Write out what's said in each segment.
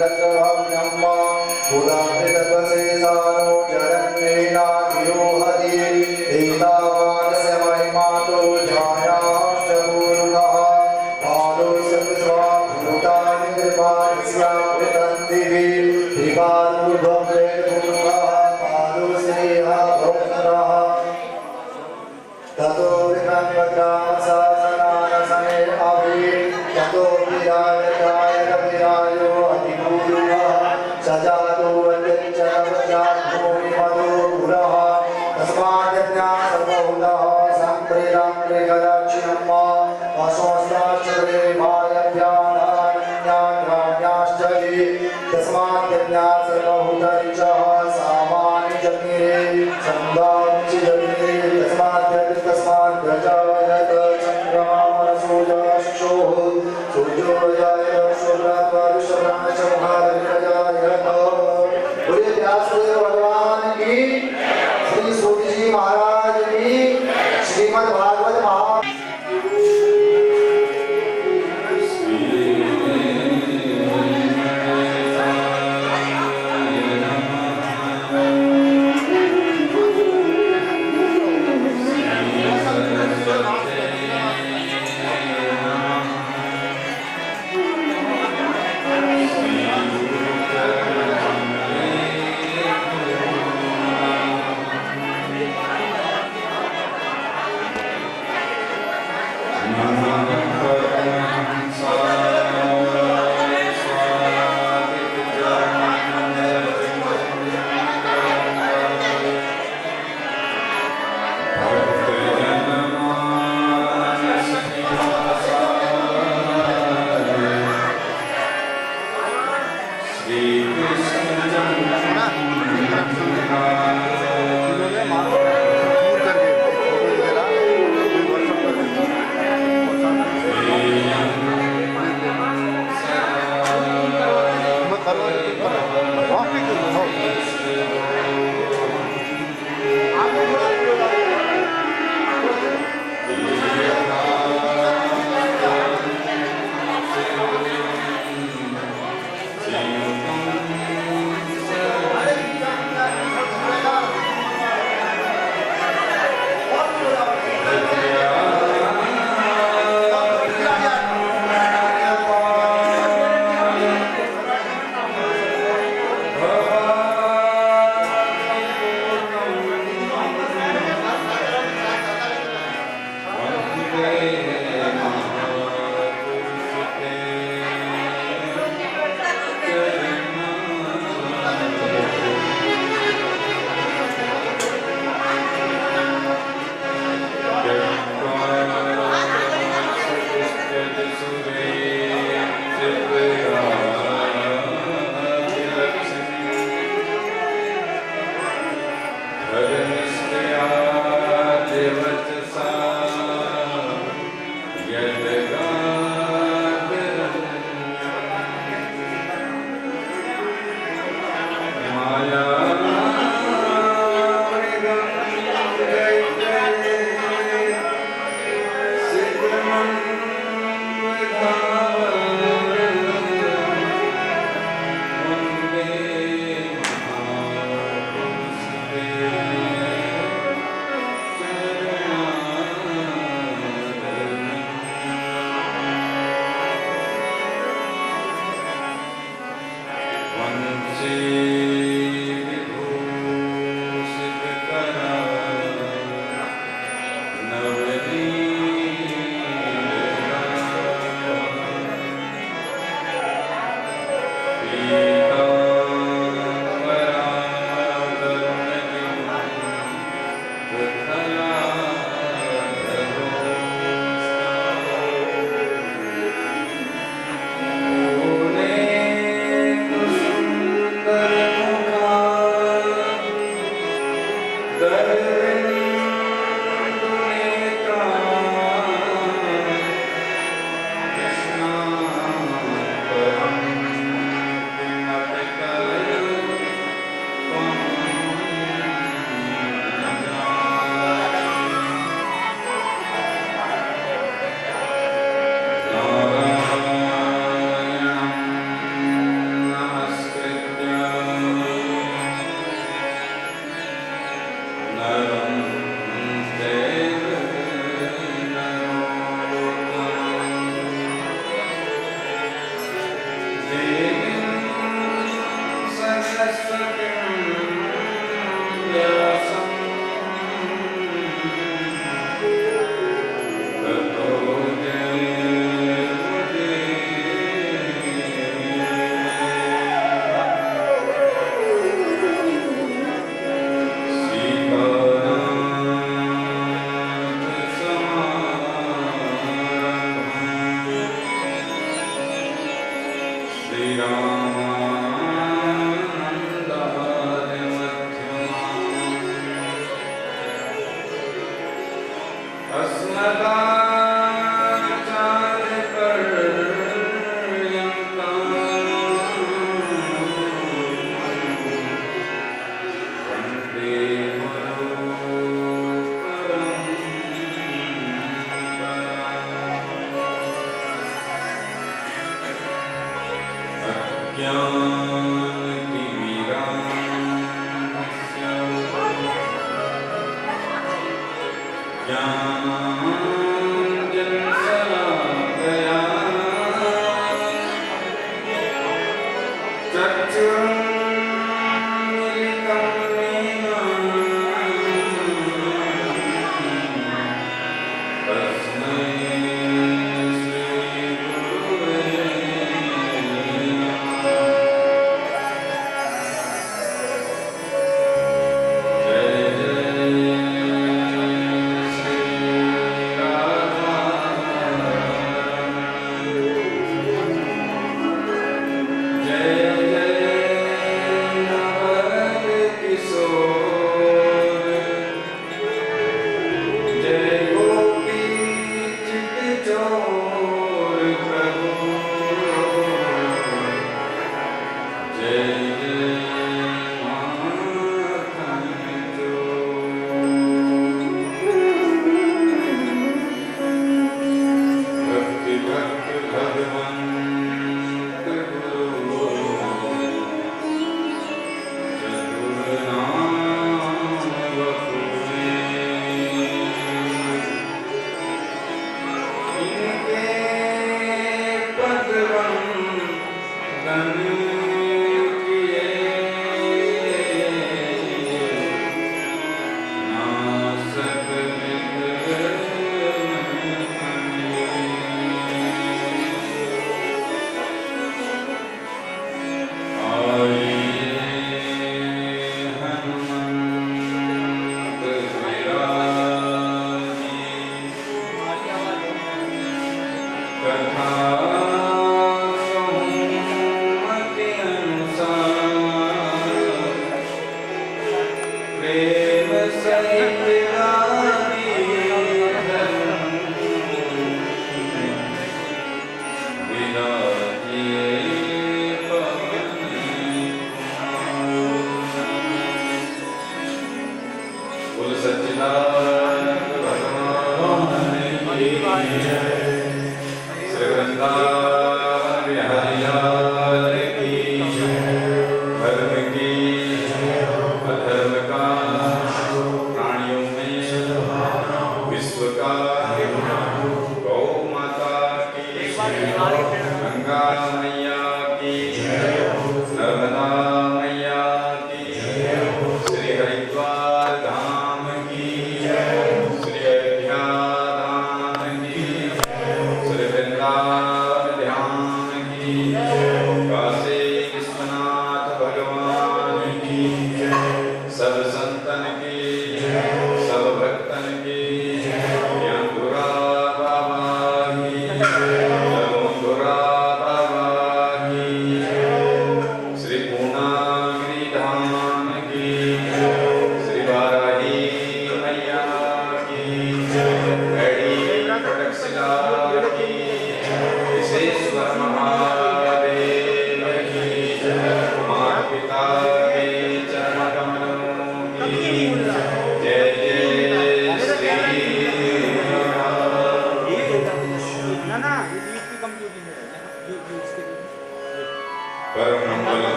दक्षभाव्यम्मा पुराकृतत्वशेषानो जरन्नेनाधिरोहति एतावानस्य महिमातो ध्यायाश्चपूरुणः पादोऽस्य विश्वाभूतानि कृपास्यावृतन्दिभिः त्रिकालूर्ध्वप्रेतपूरुणः पादोऽस्येह भौतरः ततो विक्रमग्रामशासनानसने अभि ततो विरायो अधिपूरुणः सजातो वल्यच्चरवजाभूमिमदो पुरः तस्माद्यज्ञासर्वहुतः सम्प्रेराम्प्रेकदाक्षिणम्मा अश्वस्ताश्चरे मायभ्यानान्याश्च तस्माद्यज्ञासर्वहुतरिचः सामानि जग्निरे सन्दांसि जग्निरे तस्माद्यजायत चन्द्रमामनसूर्यशोः सूर्योदयाय सूर्यात्मविश्वब्रह्मचमहारविरजायत। बोलिए व्यासदेव भगवान की, श्री सूत जी महाराज की, श्रीमद् भागवत महा Hare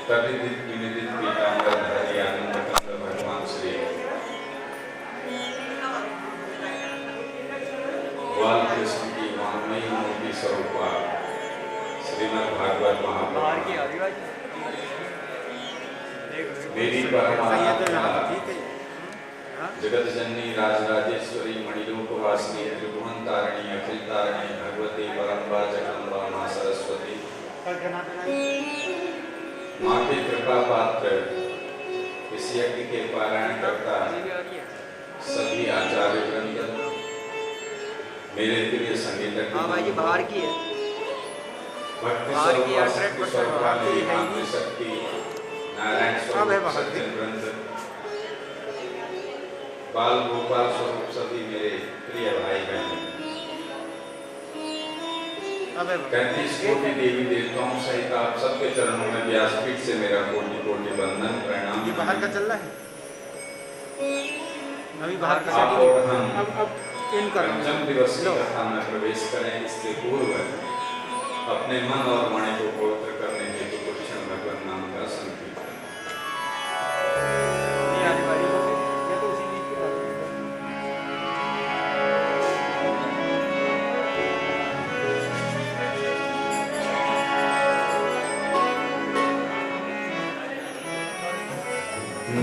तभी दिन पीतांबर हरियाणा मेरी परमात्मा जगत जननी राजराजेश्वरी मणिलोकवासिनी त्रिभुवन तारिणी अखिल तारिणी भगवती परम्बा जगदम्बा मां सरस्वती माँ के कृपा पात्र इस यज्ञ के पारायण करता सभी आचार्य वृंद, मेरे प्रिय संगीतज्ञ बाहर की है भक्ति बाहर की स्वरूप वाली मातृशक्ति नारायण स्वरूप सज्जन वृंद, बाल गोपाल स्वरूप सभी मेरे प्रिय भाई बहन, 35 कोटि देवी देवताओं सहित आप सबके चरणों में व्यासपीठ से मेरा कोटि कोटि वंदन प्रणाम। ये बाहर का चल रहा है अभी बाहर का आप और हम अब इन कर पंचम दिवस की कथा में प्रवेश करें इससे पूर्व अपने मन और वाणी को पवित्र करने हेतु कुछ क्षण भगवान नाम का संकीर्तन।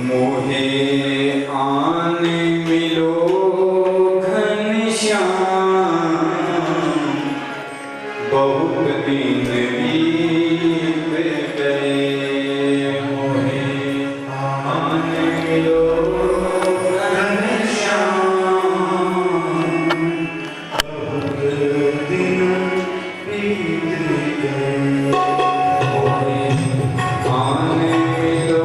मोहे आने मिलो घनश्याम, बहुत दिन बीत गए। मोहे आने मिलो घनश्याम, बहुत दिन बीत गए। मोहे आने मिलो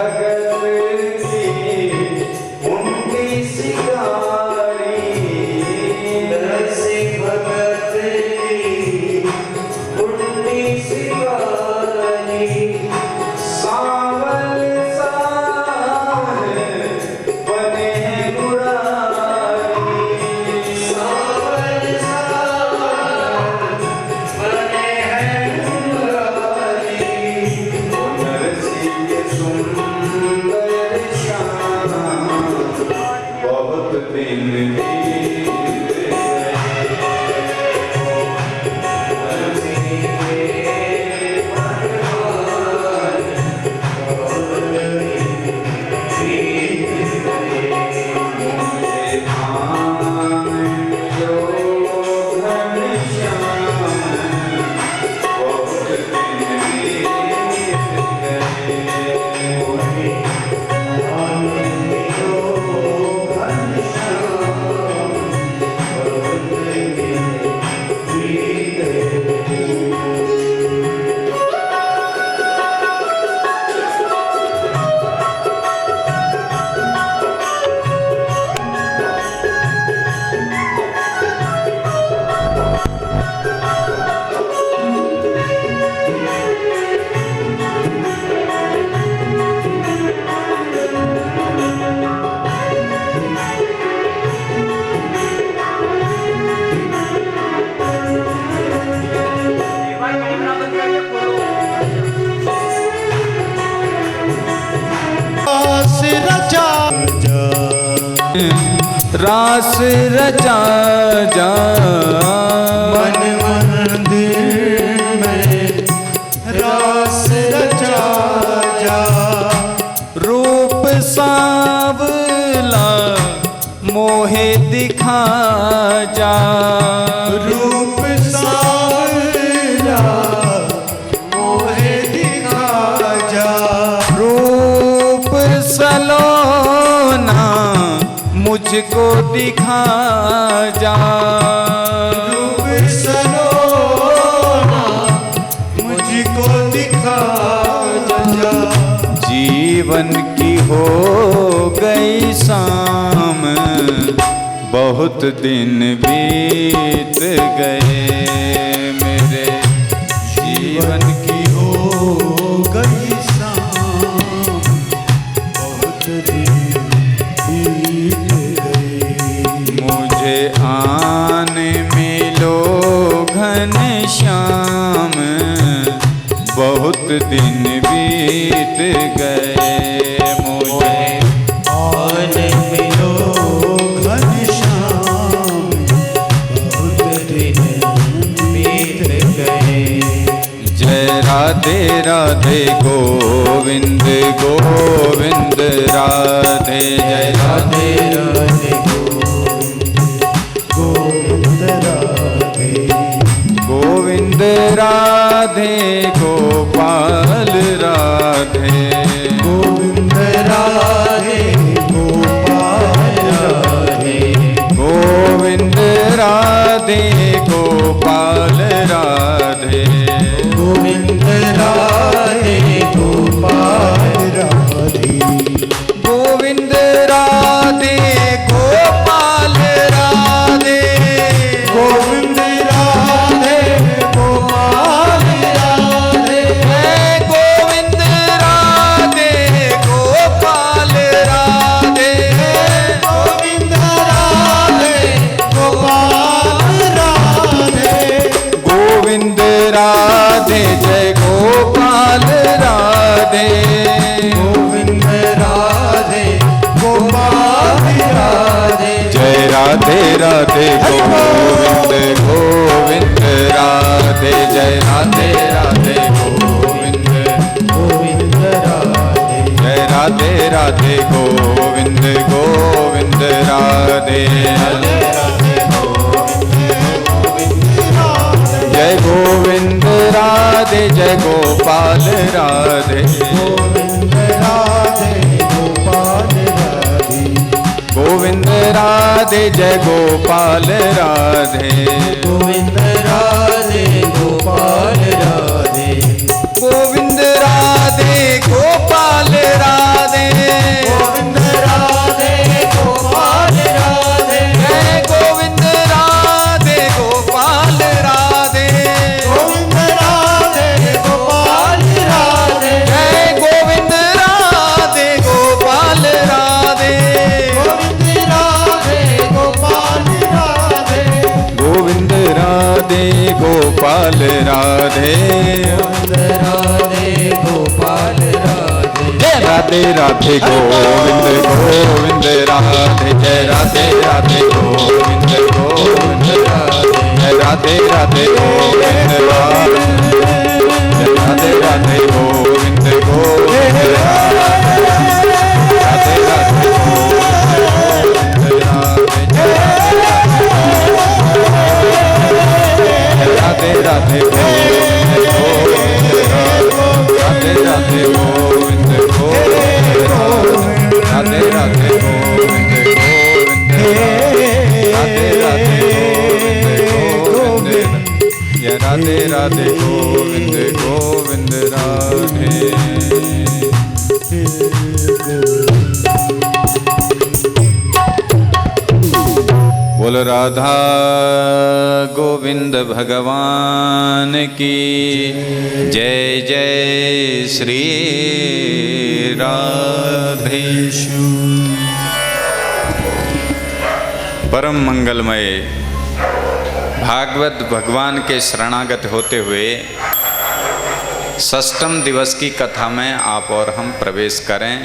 भगत की उनकी शिकारी, नरसिंह भगत की उनकी शिकारी, सावल सार बने हैं मुरारी, सावल सार बने हैं मुरारी, नरसिंह सुंदर श्याम बहुत दिन बीत गए, नरसिंह भगवान बहुत दिन बीत गए, मुझे भान जो घनश्याम बहुत दिन बीत गए, मुझे भान जो घनश्याम बहुत दिन बीत गए। रास रचा जा मन मंदिर में रास रचा जा, रूप सांवला मोहे दिखा जा, रूप सांवला मोहे दिखा जा, रूप सलोना मुझको दिखा जा, रूप सलोना मुझको दिखा जा, जीवन की हो गई शाम बहुत दिन बीत गए, मेरे जीवन की हो गई शाम बहुत दिन बीत गए, मुझे आन मिलो घनश्याम बहुत दिन बीत गए, मुझे आन मिलो घनश्याम बहुत दिन बीत गए, जय राधे राधे गोविंद गोविंद राधे, जय राधे राधे गोविंद राधे, गोविंद राधे गोपाल राधे, गोविंद राधे गोपाल राधे, गोविंद राधे गोपाल राधे, गोविंद राधे गोपाल राधे, गोविंद राधे गोपाल राधे, गोविंद राधे गोपाल राधे, गोविंद राधे गोपाल राधे, गोविंद राधे गोपाल राधे, गोविंद राधे जय गोपाल राधे, गोविंद राधे गोपाल राधे, जय राधे राधे गोविंद गोविंद राधे, जय राधे राधे गोविंद, गोविंद राधे, जय राधे राधे गोविंद गोविंद राधे, जय गोविंद राधे जय गोपाल राधे, गोविंद राधे गोपाल राधे, गोविंद राधे जय गोपाल राधे, गोविंद राधे गोपाल राधे, गोविंद राधे गोपाल राधे, गोपाल राधे जय राधे राधे गोविंद गोविंद राधे जय राधे राधे गोविंद गोविंद राधे जय राधे राधे गोविंद राधे जय राधे राधे गोविंद गोविंद राधे राधे राधे गोविंद राधे जय राधे राधे गोविंद गोविंद राधे राधे गोविंद गोविंद राधे राधे गोविंद गोविंद राधे राधे गोविंद जय राधे राधे गोविंद गोविंद राधे बोल राधा गोविंद भगवान की जय जय श्री राधेशु। परम मंगलमय भागवत भगवान के शरणागत होते हुए षष्ठम दिवस की कथा में आप और हम प्रवेश करें।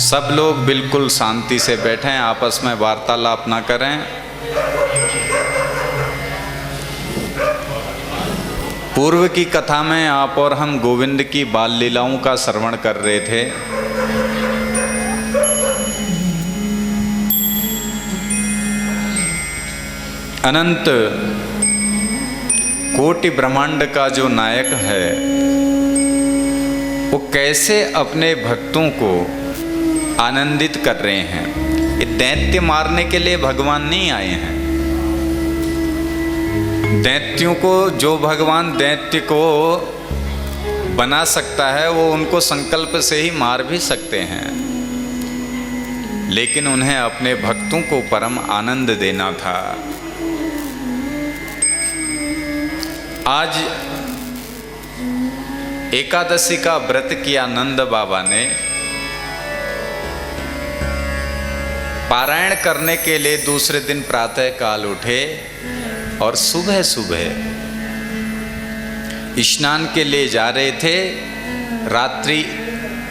सब लोग बिल्कुल शांति से बैठें, आपस में वार्तालाप ना करें। पूर्व की कथा में आप और हम गोविंद की बाल लीलाओं का श्रवण कर रहे थे। अनंत कोटि ब्रह्मांड का जो नायक है वो कैसे अपने भक्तों को आनंदित कर रहे हैं। ये दैत्य मारने के लिए भगवान नहीं आए हैं। दैत्यों को जो भगवान दैत्य को बना सकता है वो उनको संकल्प से ही मार भी सकते हैं, लेकिन उन्हें अपने भक्तों को परम आनंद देना था। आज एकादशी का व्रत किया नंद बाबा ने। पारायण करने के लिए दूसरे दिन प्रातः काल उठे और सुबह सुबह स्नान के लिए जा रहे थे। रात्रि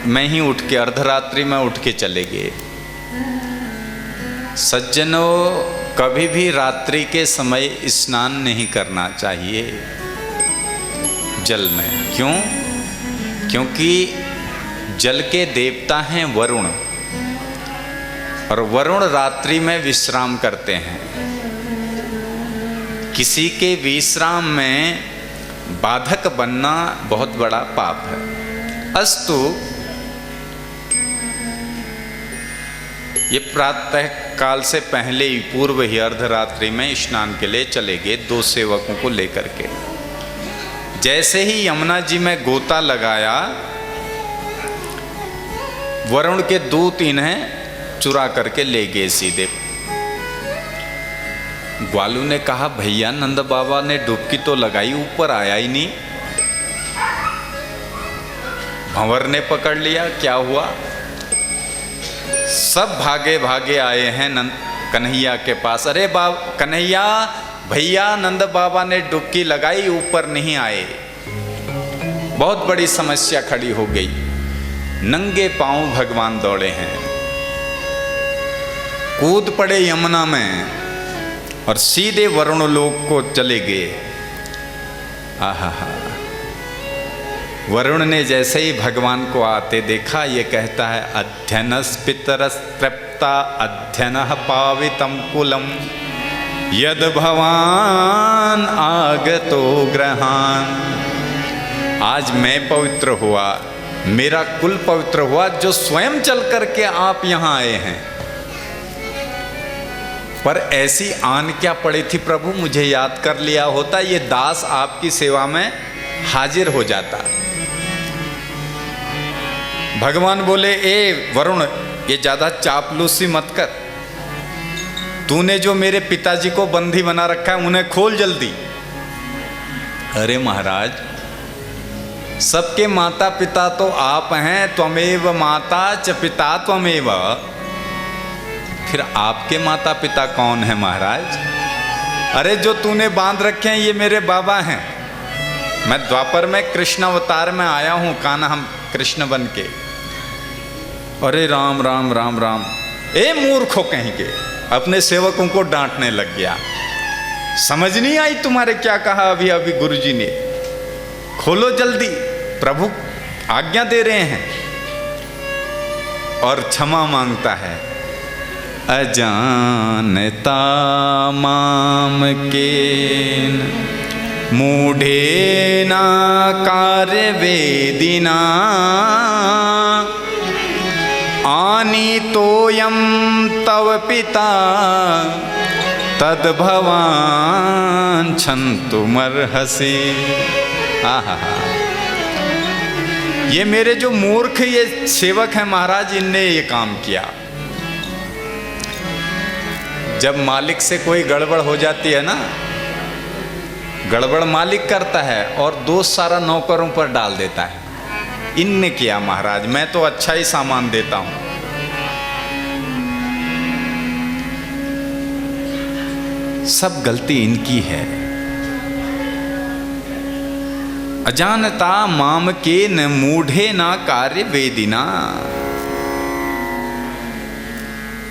में ही उठ के, अर्धरात्रि में उठ के चले गए। सज्जनों, कभी भी रात्रि के समय स्नान नहीं करना चाहिए जल में। क्यों? क्योंकि जल के देवता हैं वरुण, और वरुण रात्रि में विश्राम करते हैं। किसी के विश्राम में बाधक बनना बहुत बड़ा पाप है। अस्तु, ये प्रातः काल से पहले ही, पूर्व ही अर्धरात्रि में स्नान के लिए चले गए 2 सेवकों को लेकर के। जैसे ही यमुना जी में गोता लगाया, वरुण के दूत इन्हें चुरा करके ले गए सीधे। ग्वालू ने कहा, भैया नंद बाबा ने डुबकी तो लगाई, ऊपर आया ही नहीं। भंवर ने पकड़ लिया, क्या हुआ? सब भागे भागे आए हैं कन्हैया के पास। अरे कन्हैया, भैया नंद बाबा ने डुबकी लगाई, ऊपर नहीं आए। बहुत बड़ी समस्या खड़ी हो गई। नंगे पांव भगवान दौड़े हैं, कूद पड़े यमुना में और सीधे वरुण लोक को चले गए। आहा, वरुण ने जैसे ही भगवान को आते देखा, ये कहता है, अध्ययनस पितरस तृप्ता अध्ययनः पावितम कुलम यद भवान आगतो ग्रहान। आज मैं पवित्र हुआ, मेरा कुल पवित्र हुआ, जो स्वयं चल करके आप यहां आए हैं। पर ऐसी आन क्या पड़ी थी प्रभु, मुझे याद कर लिया होता, ये दास आपकी सेवा में हाजिर हो जाता। भगवान बोले, ए वरुण, ये ज्यादा चापलूसी मत कर। तूने जो मेरे पिताजी को बंदी बना रखा है, उन्हें खोल जल्दी। अरे महाराज, सबके माता पिता तो आप हैं, त्वमेव माता च पिता त्वमेव। फिर आपके माता पिता कौन है महाराज? अरे जो तूने बांध रखे हैं, ये मेरे बाबा हैं। मैं द्वापर में कृष्ण अवतार में आया हूं, कान्हा हम कृष्ण बन के। अरे राम राम राम राम, ए मूर्खों कहीं के, अपने सेवकों को डांटने लग गया। समझ नहीं आई तुम्हारे क्या कहा अभी अभी गुरुजी ने, खोलो जल्दी, प्रभु आज्ञा दे रहे हैं। और क्षमा मांगता है, अजानता माम केन मूढ़े ना कार्य वेदिना आनी तोयम तव पिता तद भवान छंतुमर्हसि। आहा, ये मेरे जो मूर्ख ये सेवक हैं महाराज, इनने ये काम किया। जब मालिक से कोई गड़बड़ हो जाती है ना, गड़बड़ मालिक करता है और दोष सारा नौकरों पर डाल देता है। इनने किया महाराज, मैं तो अच्छा ही सामान देता हूं। सब गलती इनकी है। अजानता माम के न मूढ़े ना कार्य वेदिना।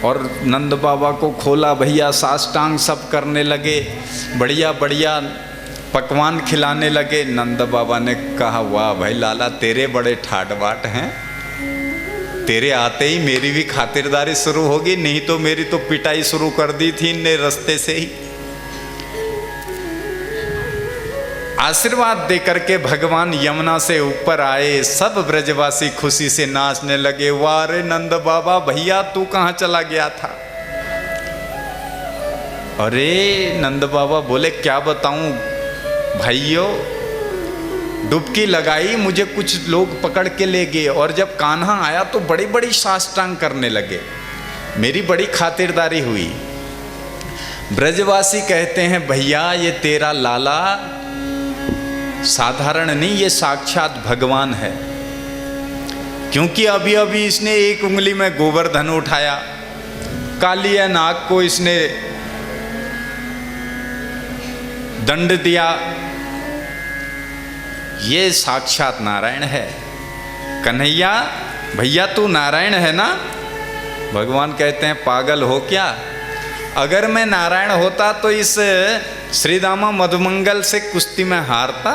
और नंद बाबा को खोला भैया, साष्टांग सब करने लगे, बढ़िया बढ़िया पकवान खिलाने लगे। नंद बाबा ने कहा, वाह भाई लाला, तेरे बड़े ठाट बाट हैं, तेरे आते ही मेरी भी खातिरदारी शुरू होगी, नहीं तो मेरी तो पिटाई शुरू कर दी थी इनने रस्ते से ही। आशीर्वाद दे करके भगवान यमुना से ऊपर आए, सब ब्रजवासी खुशी से नाचने लगे। वाह रे नंद बाबा, भैया तू कहाँ चला गया था? अरे नंद बाबा बोले, क्या बताऊं भाइयों, डुबकी लगाई, मुझे कुछ लोग पकड़ के ले गए, और जब कान्हा आया तो बड़ी बड़ी साष्टांग करने लगे, मेरी बड़ी खातिरदारी हुई। ब्रजवासी कहते हैं, भैया ये तेरा लाला साधारण नहीं, ये साक्षात भगवान है, क्योंकि अभी अभी इसने एक उंगली में गोवर्धन उठाया, कालिया नाग को इसने दंड दिया, ये साक्षात नारायण है। कन्हैया भैया तू नारायण है ना? भगवान कहते हैं, पागल हो क्या? अगर मैं नारायण होता तो इस श्रीदामा मधुमंगल से कुश्ती में हारता।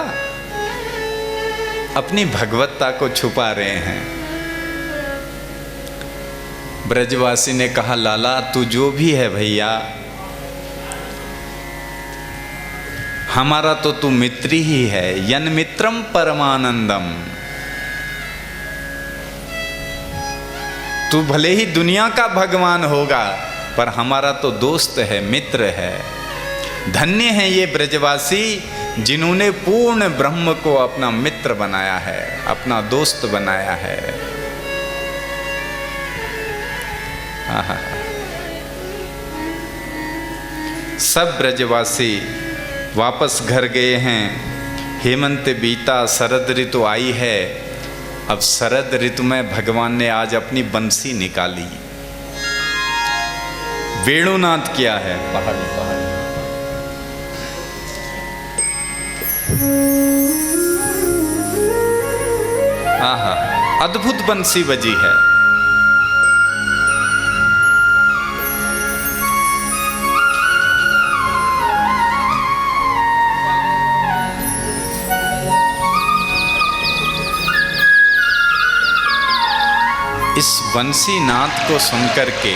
अपनी भगवत्ता को छुपा रहे हैं। ब्रजवासी ने कहा, लाला तू जो भी है भैया, हमारा तो तू मित्र ही है। यन मित्रम परमानंदम, तू भले ही दुनिया का भगवान होगा, पर हमारा तो दोस्त है, मित्र है। धन्य है ये ब्रजवासी जिन्होंने पूर्ण ब्रह्म को अपना मित्र बनाया है, अपना दोस्त बनाया है। आहा। सब ब्रजवासी वापस घर गए हैं। हेमंत बीता, शरद ऋतु आई है। अब शरद ऋतु में भगवान ने आज अपनी बंसी निकाली, वेणुनाद किया है। पहाड़ी पहाड़ी आहा, अद्भुत बंसी बजी है। इस बंसी नाद को सुनकर के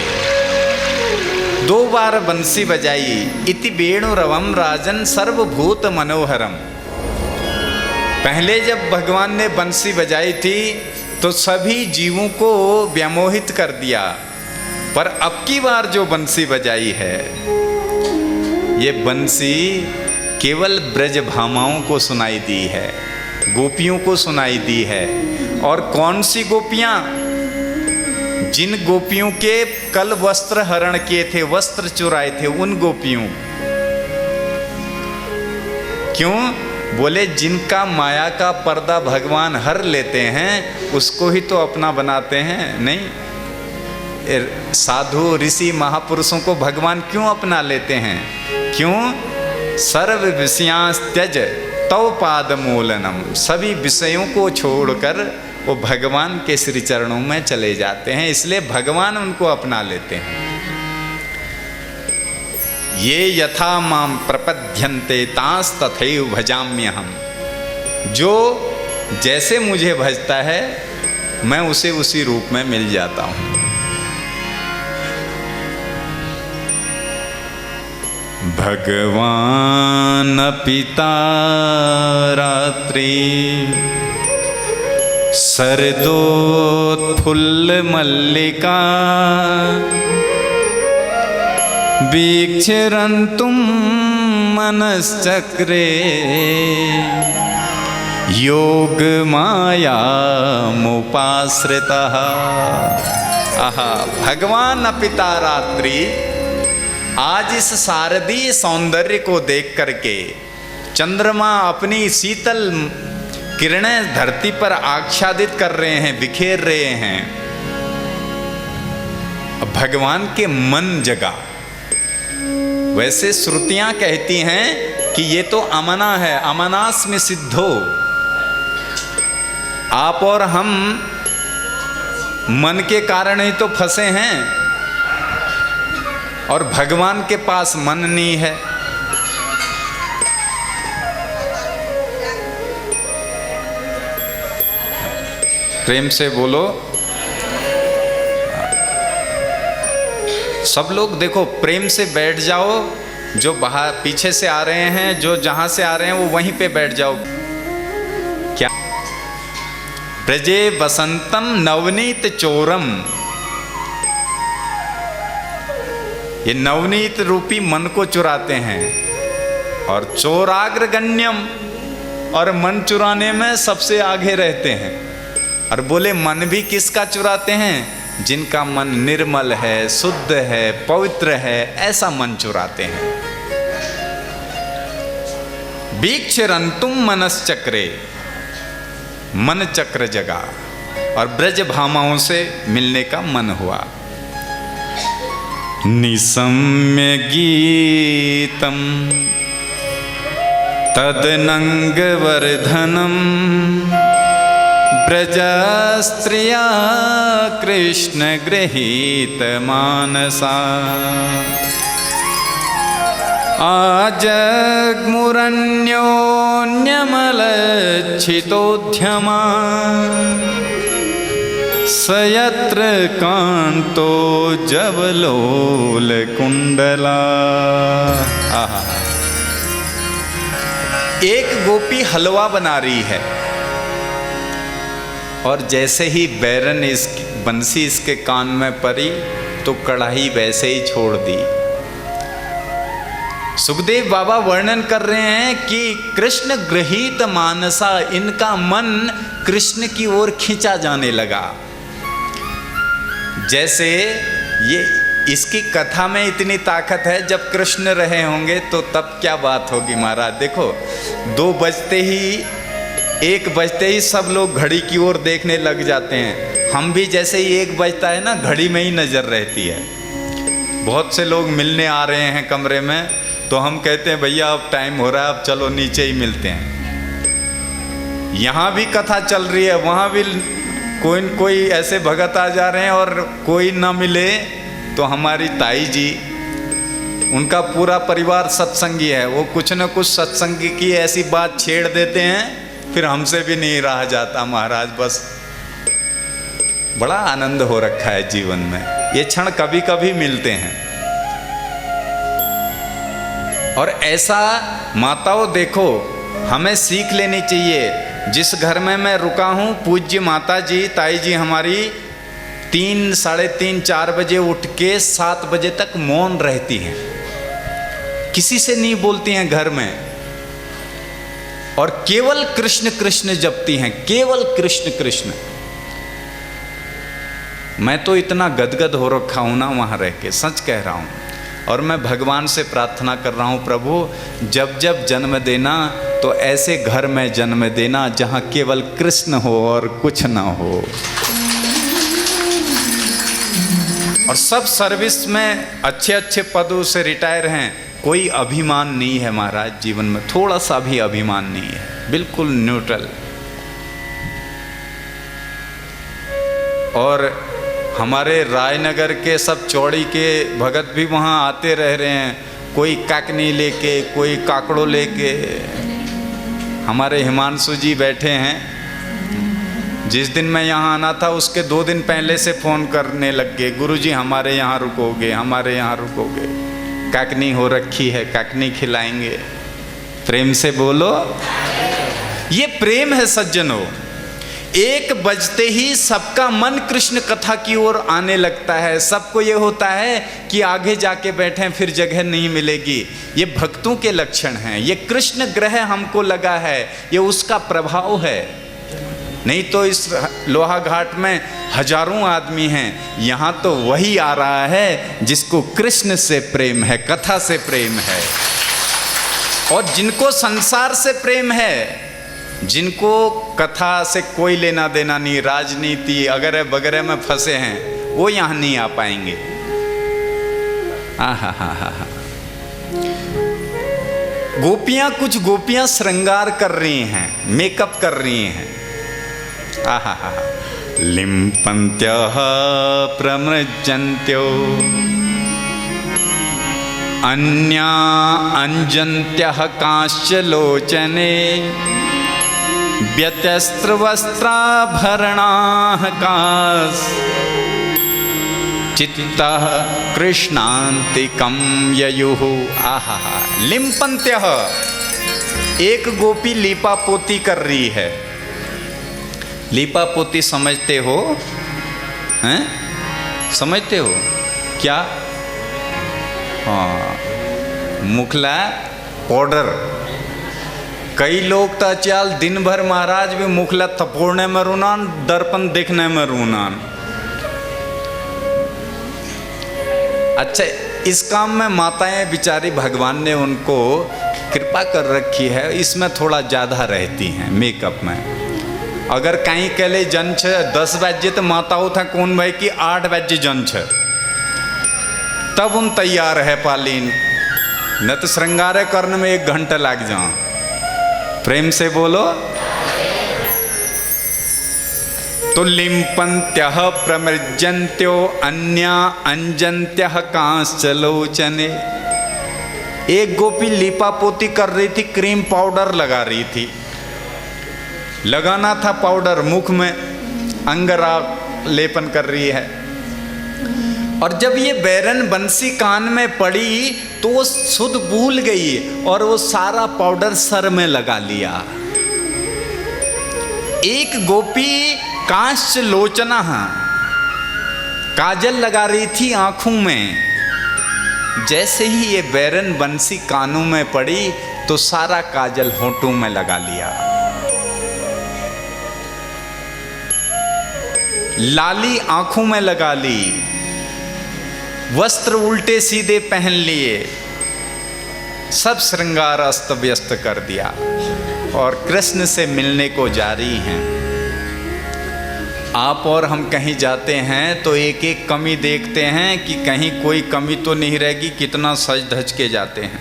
2 बार बंसी बजाई। इति वेणुरवम राजन सर्वभूत मनोहरम। पहले जब भगवान ने बंसी बजाई थी तो सभी जीवों को व्यामोहित कर दिया, पर अब की बार जो बंसी बजाई है, ये बंसी केवल ब्रज भामाओं को सुनाई दी है, गोपियों को सुनाई दी है। और कौन सी गोपियां? जिन गोपियों के कल वस्त्र हरण किए थे, वस्त्र चुराए थे, उन गोपियों। क्यों? बोले जिनका माया का पर्दा भगवान हर लेते हैं, उसको ही तो अपना बनाते हैं। नहीं, साधु ऋषि महापुरुषों को भगवान क्यों अपना लेते हैं? क्यों? सर्व विषयांस त्यज तव पाद मूलनम, सभी विषयों को छोड़कर वो भगवान के श्री चरणों में चले जाते हैं, इसलिए भगवान उनको अपना लेते हैं। ये यथा माम प्रपद्यन्ते तांस तथैव भजाम्यहम्, जो जैसे मुझे भजता है मैं उसे उसी रूप में मिल जाता हूँ। भगवान पिता रात्रि शरदोत्फुल्ल मल्लिका वीक्षरन्तुं मनश्चक्रे योग मायामुपाश्रितः। आहा, भगवान पिता रात्रि आज इस शारदीय सौंदर्य को देख करके चंद्रमा अपनी शीतल किरणें धरती पर आच्छादित कर रहे हैं, बिखेर रहे हैं। भगवान के मन जगा। वैसे श्रुतियां कहती हैं कि ये तो अमना है, अमनास्मि सिद्धो। आप और हम मन के कारण ही तो फंसे हैं, और भगवान के पास मन नहीं है। प्रेम से बोलो। सब लोग देखो, प्रेम से बैठ जाओ। जो बाहर पीछे से आ रहे हैं, जो जहां से आ रहे हैं, वो वहीं पे बैठ जाओ। क्या ब्रजे बसंतम नवनीत चोरम, ये नवनीत रूपी मन को चुराते हैं। और चोराग्रगण्यम, और मन चुराने में सबसे आगे रहते हैं। और बोले मन भी किसका चुराते हैं? जिनका मन निर्मल है, शुद्ध है, पवित्र है, ऐसा मन चुराते हैं। वीक्षरन्तुम मनश्चक्रे, मन चक्र जगा और ब्रज भामाओं से मिलने का मन हुआ। निसम्य गीतम तदनंगवर्धनम ब्रजस्त्रिया कृष्ण गृहीत मानसा आजग्मुरन्योन्यमलच्छितोद्यमा सयत्र कांतो जवलोल कुंडला। एक गोपी हलवा बना रही है, और जैसे ही बैरन बंसी इसके कान में पड़ी तो कढ़ाई वैसे ही छोड़ दी। सुखदेव बाबा वर्णन कर रहे हैं कि कृष्ण गृहीत मानसा, इनका मन कृष्ण की ओर खींचा जाने लगा। जैसे ये इसकी कथा में इतनी ताकत है, जब कृष्ण रहे होंगे तो तब क्या बात होगी महाराज। देखो, 2 बजते ही 1 बजते ही सब लोग घड़ी की ओर देखने लग जाते हैं। हम भी जैसे ही 1 बजता है ना, घड़ी में ही नज़र रहती है। बहुत से लोग मिलने आ रहे हैं कमरे में, तो हम कहते हैं भैया अब टाइम हो रहा है, अब चलो नीचे ही मिलते हैं। यहाँ भी कथा चल रही है, वहाँ भी कोई न कोई ऐसे भगत आ जा रहे हैं, और कोई ना मिले तो हमारी ताई जी, उनका पूरा परिवार सत्संगी है, वो कुछ न कुछ सत्संगी की ऐसी बात छेड़ देते हैं, फिर हमसे भी नहीं रहा जाता महाराज। बस बड़ा आनंद हो रखा है जीवन में, ये क्षण कभी कभी मिलते हैं। और ऐसा माताओं देखो, हमें सीख लेनी चाहिए। जिस घर में मैं रुका हूँ, पूज्य माता जी, ताई जी हमारी 3, साढ़े 3, 4 बजे उठ के 7 बजे तक मौन रहती हैं, किसी से नहीं बोलती हैं घर में, और केवल कृष्ण कृष्ण जपती हैं, केवल कृष्ण कृष्ण। मैं तो इतना गदगद हो रखा हूँ ना वहाँ रह के, सच कह रहा हूँ। और मैं भगवान से प्रार्थना कर रहा हूँ, प्रभु जब जब जन्म देना तो ऐसे घर में जन्म देना जहाँ केवल कृष्ण हो और कुछ ना हो। और सब सर्विस में अच्छे अच्छे पदों से रिटायर हैं, कोई अभिमान नहीं है महाराज जीवन में, थोड़ा सा भी अभिमान नहीं है, बिल्कुल न्यूट्रल। और हमारे रायनगर के सब चौड़ी के भगत भी वहाँ आते रह रहे हैं, कोई काकनी लेके, कोई काकड़ो लेके। हमारे हिमांशु जी बैठे हैं, जिस दिन मैं यहाँ आना था उसके 2 दिन पहले से फ़ोन करने लग गए, गुरुजी हमारे यहाँ रुकोगे, हमारे यहाँ रुकोगे, काकनी हो रखी है, काकनी खिलाएंगे। प्रेम से बोलो, ये प्रेम है सज्जनों। 1 बजते ही सबका मन कृष्ण कथा की ओर आने लगता है। सबको ये होता है कि आगे जाके बैठें, फिर जगह नहीं मिलेगी। ये भक्तों के लक्षण हैं, ये कृष्ण ग्रह हमको लगा है, ये उसका प्रभाव है। नहीं तो इस लोहा घाट में हजारों आदमी हैं, यहाँ तो वही आ रहा है जिसको कृष्ण से प्रेम है, कथा से प्रेम है। और जिनको संसार से प्रेम है, जिनको कथा से कोई लेना देना नहीं, राजनीति अगैरह वगैरह में फंसे हैं, वो यहाँ नहीं आ पाएंगे। गोपियाँ, कुछ गोपियाँ श्रृंगार कर रही हैं, मेकअप कर रही हैं। लिम्पन्त्यः प्रमृज्यन्त्यो अन्या अंजन्त्यः कांश्चलोचने व्यत्यस्त्रवस्त्राभरणाः कास् चित्तः कृष्णान्तिकं ययुः। लिम्पन्त्यः, एक गोपी लीपा पोती कर रही है। लीपा पोती समझते हो? हैं? समझते हो क्या? हाँ, मुखला पाउडर। कई लोग तो चाल दिन भर महाराज भी मुखला थपोड़ने में रूनान, दर्पण देखने में रूनान। अच्छा, इस काम में माताएं बिचारी भगवान ने उनको कृपा कर रखी है, इसमें थोड़ा ज़्यादा रहती हैं मेकअप में। अगर कहीं कह ले जन 10 बजे तो माताओं था कौन भाई कि 8 बजे जन तब उन तैयार है पालीन, न तो श्रृंगार करने में 1 घंटा लग जाओ। प्रेम से बोलो। तो लिम्पन्त्यः प्रमृज्यन्त्यो अन्या अंजन्त्यः कांश्चलोचने। एक गोपी लीपा पोती कर रही थी, क्रीम पाउडर लगा रही थी, लगाना था पाउडर मुख में, अंगरा लेपन कर रही है। और जब ये बैरन बंसी कान में पड़ी तो वो सुध भूल गई और वो सारा पाउडर सर में लगा लिया। एक गोपी कांश्चलोचना काजल लगा रही थी आंखों में। जैसे ही ये बैरन बंसी कानों में पड़ी तो सारा काजल होंठों में लगा लिया। लाली आंखों में लगा ली, वस्त्र उल्टे सीधे पहन लिए, सब श्रृंगार अस्त व्यस्त कर दिया और कृष्ण से मिलने को जा रही हैं। आप और हम कहीं जाते हैं तो एक एक कमी देखते हैं कि कहीं कोई कमी तो नहीं रहेगी, कितना सज धज के जाते हैं।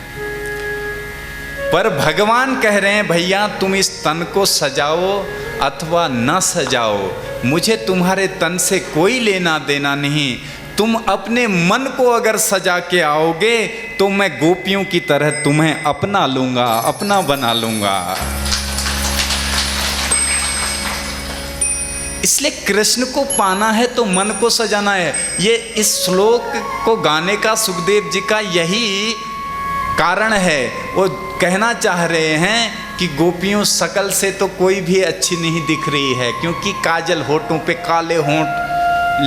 पर भगवान कह रहे हैं भैया तुम इस तन को सजाओ अथवा न सजाओ, मुझे तुम्हारे तन से कोई लेना देना नहीं। तुम अपने मन को अगर सजा के आओगे तो मैं गोपियों की तरह तुम्हें अपना लूंगा, अपना बना लूंगा। इसलिए कृष्ण को पाना है तो मन को सजाना है। ये इस श्लोक को गाने का सुखदेव जी का यही कारण है। वो कहना चाह रहे हैं कि गोपियों शकल से तो कोई भी अच्छी नहीं दिख रही है, क्योंकि काजल होठों पे, काले होंठ,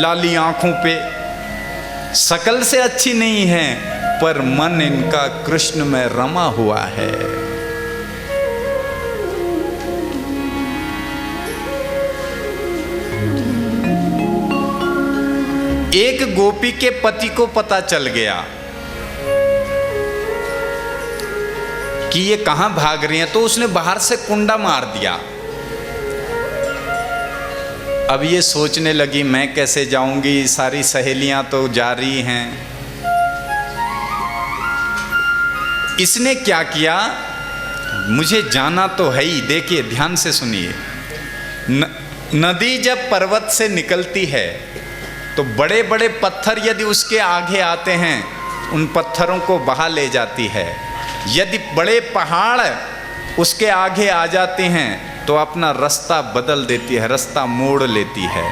लाली आंखों पे, शकल से अच्छी नहीं है, पर मन इनका कृष्ण में रमा हुआ है। एक गोपी के पति को पता चल गया कि ये कहां भाग रही हैं, तो उसने बाहर से कुंडा मार दिया। अब ये सोचने लगी मैं कैसे जाऊंगी, सारी सहेलियां तो जा रही हैं। इसने क्या किया, मुझे जाना तो है ही। देखिए ध्यान से सुनिए, नदी जब पर्वत से निकलती है तो बड़े बड़े पत्थर यदि उसके आगे आते हैं, उन पत्थरों को बहा ले जाती है। यदि बड़े पहाड़ उसके आगे आ जाते हैं तो अपना रास्ता बदल देती है, रास्ता मोड़ लेती है।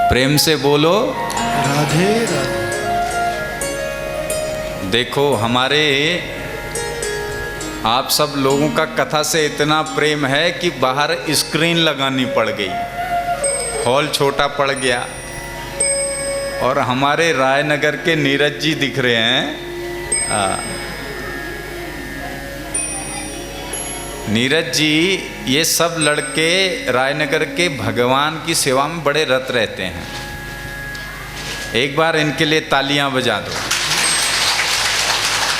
प्रेम से बोलो राधे राधे। देखो हमारे आप सब लोगों का कथा से इतना प्रेम है कि बाहर स्क्रीन लगानी पड़ गई, हॉल छोटा पड़ गया। और हमारे रायनगर के नीरज जी दिख रहे हैं। नीरज जी, ये सब लड़के रायनगर के भगवान की सेवा में बड़े रत रहते हैं। एक बार इनके लिए तालियां बजा दो।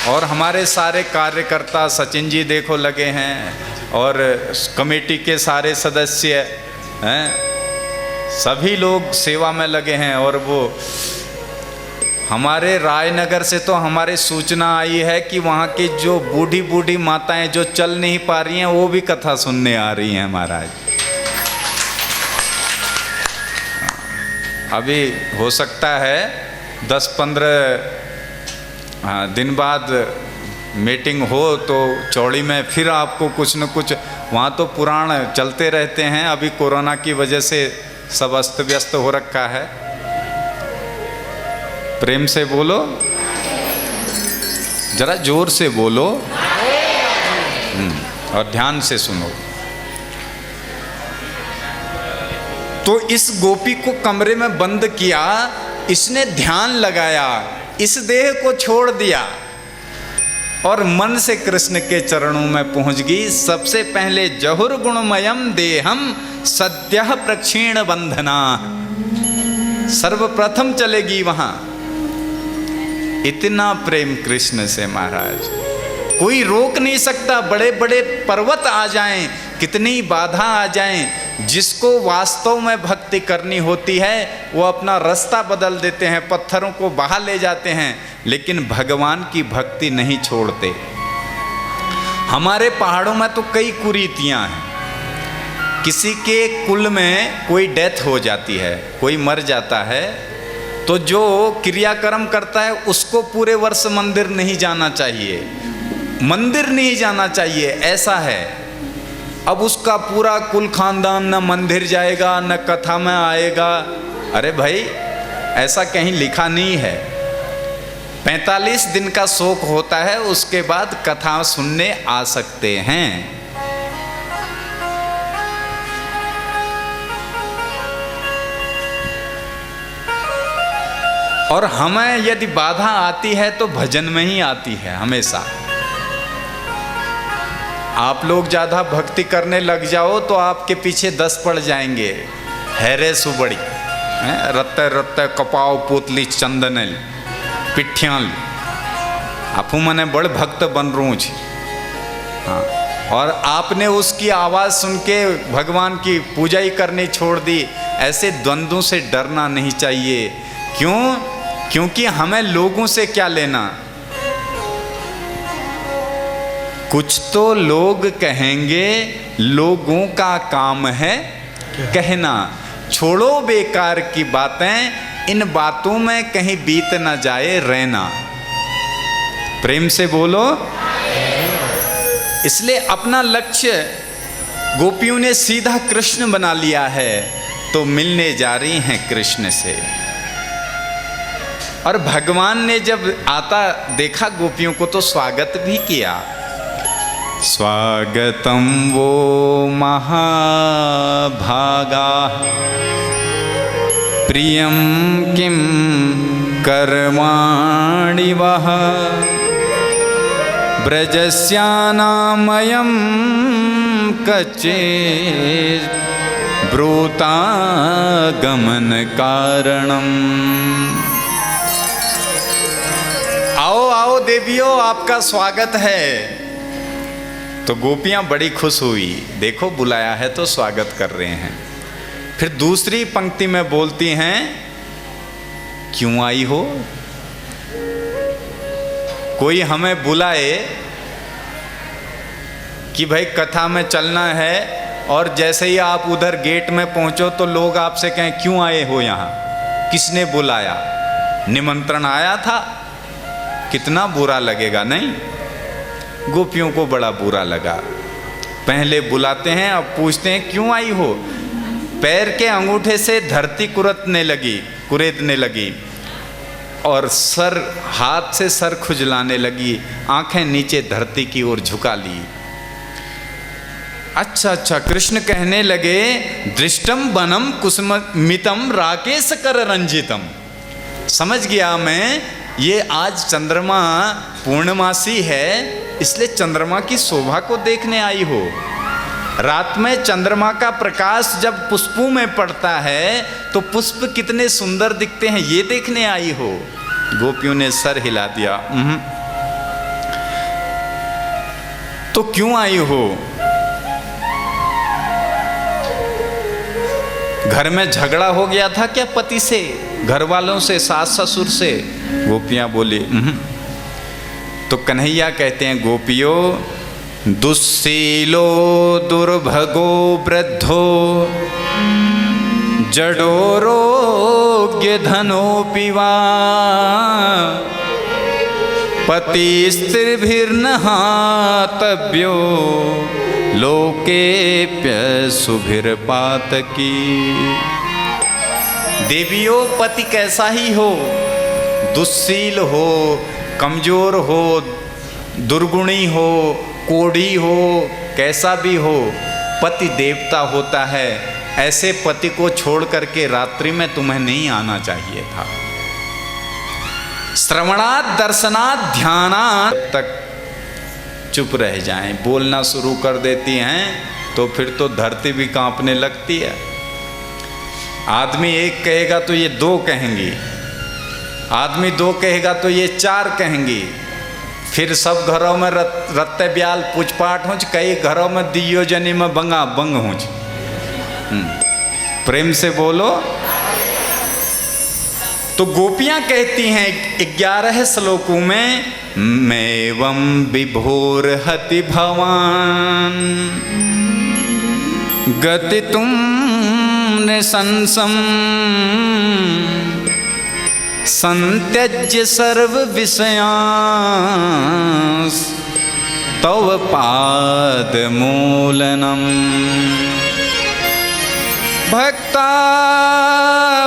और हमारे सारे कार्यकर्ता, सचिन जी देखो लगे हैं, और कमेटी के सारे सदस्य हैं, सभी लोग सेवा में लगे हैं। और वो हमारे रायनगर से तो हमारे सूचना आई है कि वहाँ की जो बूढ़ी बूढ़ी माताएं जो चल नहीं पा रही हैं, वो भी कथा सुनने आ रही हैं महाराज। अभी हो सकता है 10-15 दिन बाद मीटिंग हो तो चौड़ी में फिर आपको कुछ न कुछ, वहाँ तो पुराण चलते रहते हैं। अभी कोरोना की वजह से सब अस्त व्यस्त हो रखा है। प्रेम से बोलो, जरा जोर से बोलो और ध्यान से सुनो। तो इस गोपी को कमरे में बंद किया, इसने ध्यान लगाया, इस देह को छोड़ दिया और मन से कृष्ण के चरणों में पहुंच गई। सबसे पहले जहुर गुणमयम देहम सद्यः प्रक्षीण बंधना, सर्वप्रथम चलेगी वहां। इतना प्रेम कृष्ण से महाराज, कोई रोक नहीं सकता। बड़े बड़े पर्वत आ जाएं, कितनी बाधा आ जाएं, जिसको वास्तव में भक्ति करनी होती है वो अपना रास्ता बदल देते हैं, पत्थरों को बहा ले जाते हैं, लेकिन भगवान की भक्ति नहीं छोड़ते। हमारे पहाड़ों में तो कई कुरीतियां हैं। किसी के कुल में कोई डेथ हो जाती है, कोई मर जाता है, तो जो क्रियाक्रम करता है उसको पूरे वर्ष मंदिर नहीं जाना चाहिए, मंदिर नहीं जाना चाहिए, ऐसा है। अब उसका पूरा कुल खानदान न मंदिर जाएगा न कथा में आएगा। अरे भाई, ऐसा कहीं लिखा नहीं है। 45 दिन का शोक होता है, उसके बाद कथा सुनने आ सकते हैं। और हमें यदि बाधा आती है तो भजन में ही आती है हमेशा। आप लोग ज़्यादा भक्ति करने लग जाओ तो आपके पीछे 10 पड़ जाएंगे। हैरे सुबड़ी, रत्ते रत्ते कपाव पोतली चंदनल पिठ्याल, आपू मने बड़ भक्त बन रू छी। हाँ, और आपने उसकी आवाज़ सुन के भगवान की पूजा ही करनी छोड़ दी। ऐसे द्वंद्वों से डरना नहीं चाहिए। क्यों? क्योंकि हमें लोगों से क्या लेना। कुछ तो लोग कहेंगे, लोगों का काम है कहना। छोड़ो बेकार की बातें, इन बातों में कहीं बीत ना जाए रहना। प्रेम से बोलो। इसलिए अपना लक्ष्य गोपियों ने सीधा कृष्ण बना लिया है, तो मिलने जा रही हैं कृष्ण से। और भगवान ने जब आता देखा गोपियों को तो स्वागत भी किया। स्वागतम वो महाभागा प्रियम किम कर्माणि वह ब्रजस्यानामयं कच्चित् ब्रूता गमन कारणम। आओ आओ देवियों, आपका स्वागत है। तो गोपियां बड़ी खुश हुई, देखो बुलाया है तो स्वागत कर रहे हैं। फिर दूसरी पंक्ति में बोलती हैं क्यों आई हो? कोई हमें बुलाए कि भाई कथा में चलना है, और जैसे ही आप उधर गेट में पहुंचो तो लोग आपसे कहें क्यों आए हो यहाँ, किसने बुलाया? निमंत्रण आया था? कितना बुरा लगेगा, नहीं? गोपियों को बड़ा बुरा लगा। पहले बुलाते हैं, अब पूछते हैं क्यों आई हो। पैर के अंगूठे से धरती कुरेदने लगी और सर, हाथ से सर खुजलाने लगी, आंखें नीचे धरती की ओर झुका ली। अच्छा, कृष्ण कहने लगे, दृष्टम बनम कुसुमितम राकेश कर रंजितम। समझ गया मैं, ये आज चंद्रमा पूर्णमासी है, इसलिए चंद्रमा की शोभा को देखने आई हो। रात में चंद्रमा का प्रकाश जब पुष्पों में पड़ता है तो पुष्प कितने सुंदर दिखते हैं, ये देखने आई हो। गोपियों ने सर हिला दिया। तो क्यों आई हो? घर में झगड़ा हो गया था क्या पति से, घर वालों से, सास ससुर से? गोपियां बोली तो कन्हैया कहते हैं, गोपियों, दुस्सीलो दुर्भगो वृद्धो जडो रोग्य धनोपि वा पति स्त्रीभिर्न हातव्यो लोकेप्य सुभिर्पातकी। देवियों, पति कैसा ही हो, दुस्सील हो, कमजोर हो, दुर्गुणी हो, कोढ़ी हो, कैसा भी हो, पति देवता होता है। ऐसे पति को छोड़ करके रात्रि में तुम्हें नहीं आना चाहिए था। श्रवणात् दर्शनात् ध्यानात् तक चुप रह जाएं। बोलना शुरू कर देती हैं तो फिर तो धरती भी कांपने लगती है। आदमी एक कहेगा तो ये दो कहेंगी, आदमी दो कहेगा तो ये चार कहेंगी। फिर सब घरों में रत्ते ब्याल पूछपाठ हो, कई घरों में दियो जनी में बंगा बंग हो। प्रेम से बोलो। तो गोपियां कहती हैं 11 श्लोकों में, मैवं विभोर हति भवान गति तुम निशंसम संत्यज्य सर्व विषयांस तव पाद मूलनम भक्ता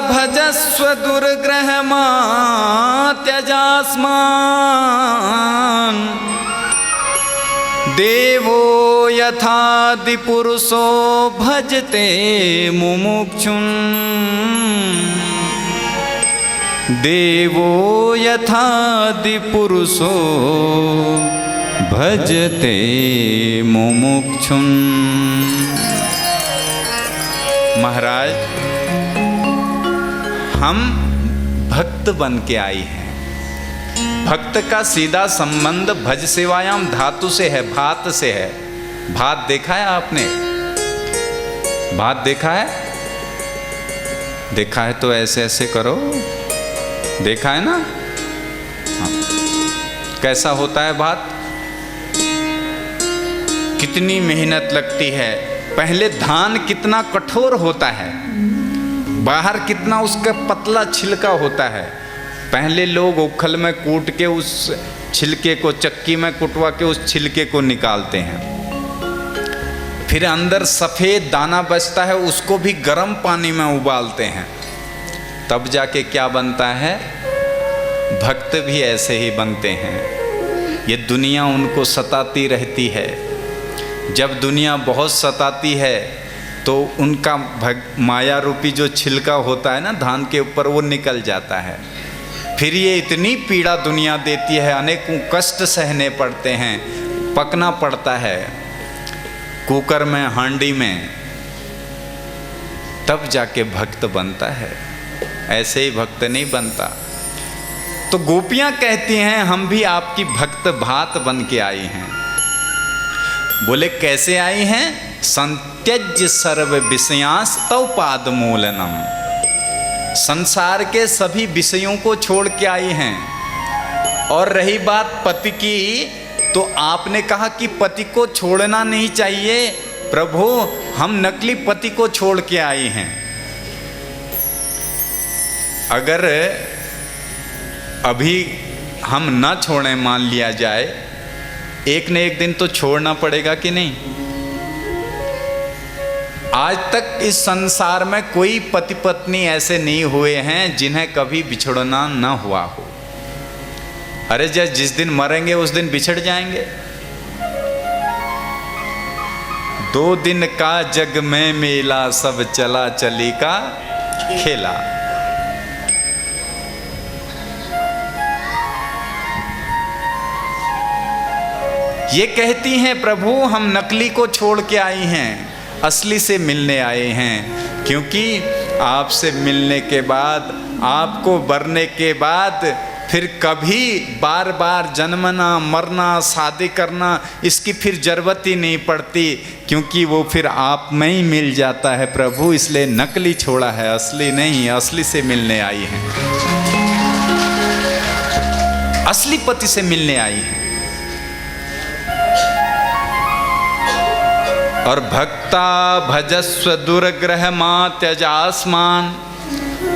भजस्व दुर्ग्रहमा त्यजास्मान देवो यथादि पुरुषो भजते मुमुक्षुं देवो यथादि पुरुषो भजते मुमुक्षुं। महाराज, हम भक्त बन के आई हैं। भक्त का सीधा संबंध भज सेवायाम धातु से है, भात से है। भात देखा है आपने? भात देखा है? देखा है तो ऐसे ऐसे करो। देखा है ना? हाँ। कैसा होता है भात? कितनी मेहनत लगती है। पहले धान कितना कठोर होता है, बाहर कितना उसका पतला छिलका होता है। पहले लोग उखल में कूट के उस छिलके को, चक्की में कुटवा के उस छिलके को निकालते हैं। फिर अंदर सफ़ेद दाना बचता है, उसको भी गर्म पानी में उबालते हैं, तब जाके क्या बनता है? भक्त भी ऐसे ही बनते हैं। ये दुनिया उनको सताती रहती है। जब दुनिया बहुत सताती है तो उनका माया रूपी जो छिलका होता है ना धान के ऊपर, वो निकल जाता है। फिर ये इतनी पीड़ा दुनिया देती है, अनेकों कष्ट सहने पड़ते हैं, पकना पड़ता है कुकर में, हांडी में, तब जाके भक्त बनता है। ऐसे ही भक्त नहीं बनता। तो गोपियां कहती हैं हम भी आपकी भक्त भात बन के आई हैं। बोले कैसे आई हैं? संत्यज्य सर्व विषयांस्तव पाद मूलनम। संसार के सभी विषयों को छोड़ के आई हैं। और रही बात पति की, तो आपने कहा कि पति को छोड़ना नहीं चाहिए। प्रभु, हम नकली पति को छोड़ के आई हैं। अगर अभी हम ना छोड़ें, मान लिया जाए, एक न एक दिन तो छोड़ना पड़ेगा कि नहीं? आज तक इस संसार में कोई पति पत्नी ऐसे नहीं हुए हैं जिन्हें कभी बिछड़ना ना हुआ हो। अरे जिस दिन मरेंगे उस दिन बिछड़ जाएंगे। 2 दिन का जग में मेला, सब चला चली का खेला। ये कहती हैं, प्रभु हम नकली को छोड़ के आई हैं, असली से मिलने आए हैं। क्योंकि आपसे मिलने के बाद, आपको वरने के बाद फिर कभी बार बार जन्मना, मरना, शादी करना, इसकी फिर जरूरत ही नहीं पड़ती, क्योंकि वो फिर आप में ही मिल जाता है प्रभु। इसलिए नकली छोड़ा है, असली नहीं, असली से मिलने आई हैं, असली पति से मिलने आई हैं। और भक्ता भजस्व दुर्ग्रह मां त्यजास्मान,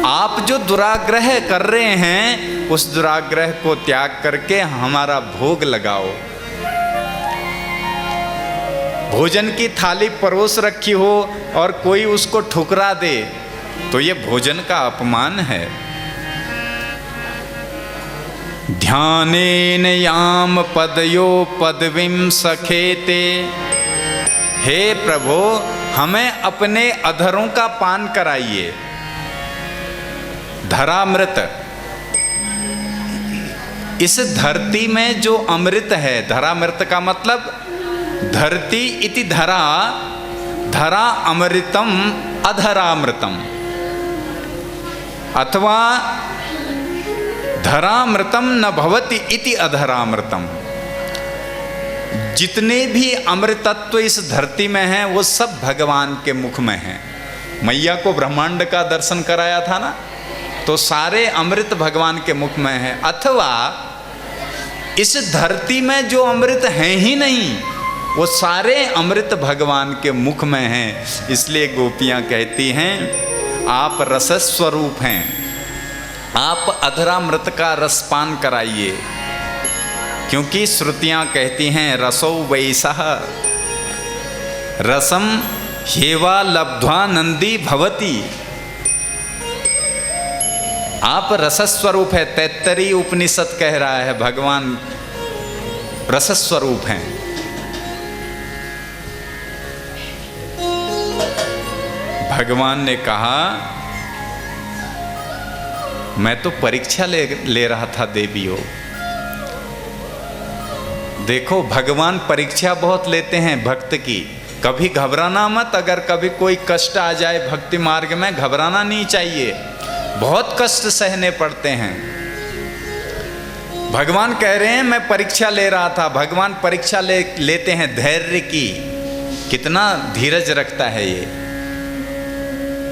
आप जो दुराग्रह कर रहे हैं उस दुराग्रह को त्याग करके हमारा भोग लगाओ। भोजन की थाली परोस रखी हो और कोई उसको ठुकरा दे तो ये भोजन का अपमान है। ध्यानेन याम पदयो पदवीं सखेते, हे प्रभु हमें अपने अधरों का पान कराइए। धरामृत, इस धरती में जो अमृत है, धरामृत का मतलब धरती इति धरा, धरा अमृतम अधरामृतम, अथवा धरामृतम न भवति इति अधरामृतम। जितने भी अमृतत्व इस धरती में हैं वो सब भगवान के मुख में हैं। मैया को ब्रह्मांड का दर्शन कराया था ना, तो सारे अमृत भगवान के मुख में है। अथवा इस धरती में जो अमृत हैं ही नहीं, वो सारे अमृत भगवान के मुख में हैं। इसलिए गोपियां कहती हैं आप रस स्वरूप हैं, आप अधरामृत का रसपान कराइए। क्योंकि श्रुतियां कहती हैं रसो वैसः रसम हेवा लब्ध्वा नंदी भवति। आप रसस्वरूप है। 73 उपनिषद कह रहा है भगवान रसस्वरूप हैं। भगवान ने कहा मैं तो परीक्षा ले रहा था देवियों। देखो भगवान परीक्षा बहुत लेते हैं भक्त की। कभी घबराना मत, अगर कभी कोई कष्ट आ जाए भक्ति मार्ग में घबराना नहीं चाहिए, बहुत कष्ट सहने पड़ते हैं। भगवान कह रहे हैं मैं परीक्षा ले रहा था। भगवान परीक्षा लेते हैं धैर्य की, कितना धीरज रखता है ये।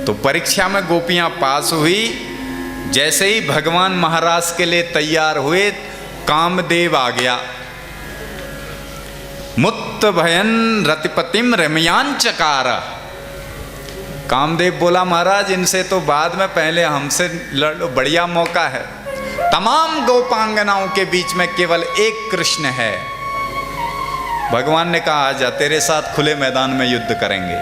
तो परीक्षा में गोपियां पास हुई। जैसे ही भगवान महाराज के लिए तैयार हुए, कामदेव आ गया। मुत्त भयन रतिपतिम रमयान चकार। कामदेव बोला महाराज इनसे तो बाद में, पहले हमसे लड़ लो, बढ़िया मौका है। तमाम गोपांगनाओं के बीच में केवल एक कृष्ण है। भगवान ने कहा आजा तेरे साथ खुले मैदान में युद्ध करेंगे।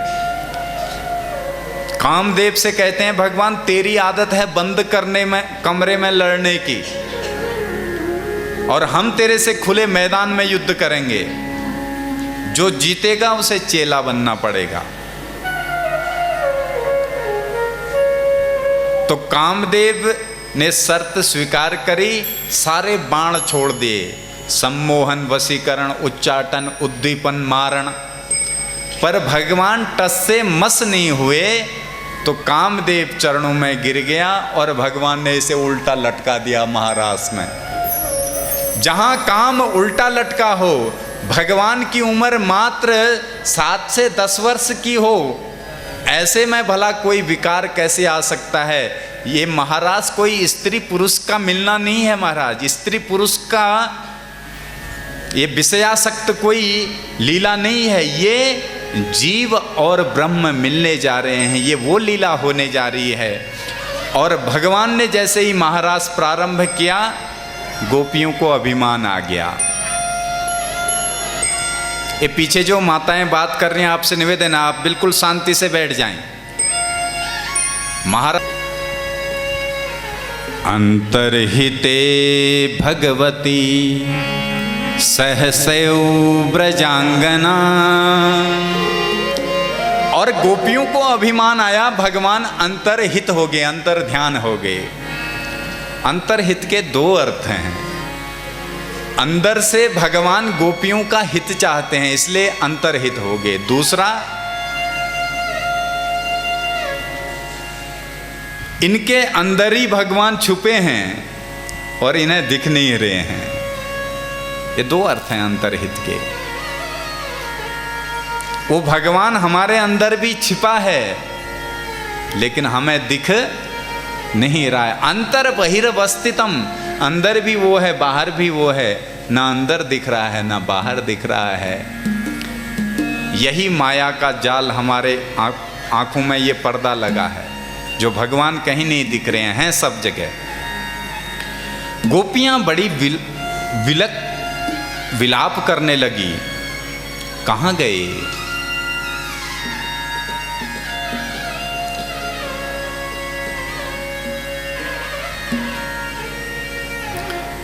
कामदेव से कहते हैं भगवान तेरी आदत है बंद करने में, कमरे में लड़ने की, और हम तेरे से खुले मैदान में युद्ध करेंगे। जो जीतेगा उसे चेला बनना पड़ेगा। तो कामदेव ने शर्त स्वीकार करी, सारे बाण छोड़ दिए। सम्मोहन, वशीकरण, उच्चाटन, उद्दीपन, मारण। पर भगवान टस से मस नहीं हुए तो कामदेव चरणों में गिर गया और भगवान ने इसे उल्टा लटका दिया महाराज में। जहां काम उल्टा लटका हो, भगवान की उम्र मात्र 7 से 10 वर्ष की हो, ऐसे में भला कोई विकार कैसे आ सकता है। ये महाराज कोई स्त्री पुरुष का मिलना नहीं है महाराज। स्त्री पुरुष का ये विषयासक्त कोई लीला नहीं है। ये जीव और ब्रह्म मिलने जा रहे हैं, ये वो लीला होने जा रही है। और भगवान ने जैसे ही महाराज प्रारंभ किया, गोपियों को अभिमान आ गया। ये पीछे जो माताएं बात कर रही हैं, आपसे निवेदन है आप बिल्कुल शांति से बैठ जाएं। महाराज अंतर्हिते भगवती सहसैव ब्रजांगना। और गोपियों को अभिमान आया, भगवान अंतर्हित हो गए, अंतर ध्यान हो गए। अंतर्हित के दो अर्थ हैं। अंदर से भगवान गोपियों का हित चाहते हैं, इसलिए अंतर्हित हो गए। दूसरा, इनके अंदर ही भगवान छुपे हैं और इन्हें दिख नहीं रहे हैं। ये दो अर्थ हैं अंतर्हित के। वो भगवान हमारे अंदर भी छिपा है, लेकिन हमें दिख नहीं रहा है। अंतर बहिर्वस्थितम, अंदर भी वो है, बाहर भी वो है। ना अंदर दिख रहा है, ना बाहर दिख रहा है। यही माया का जाल हमारे आंखों में ये पर्दा लगा है, जो भगवान कहीं नहीं दिख रहे हैं सब जगह। गोपियां बड़ी विलाप करने लगी, कहाँ गए?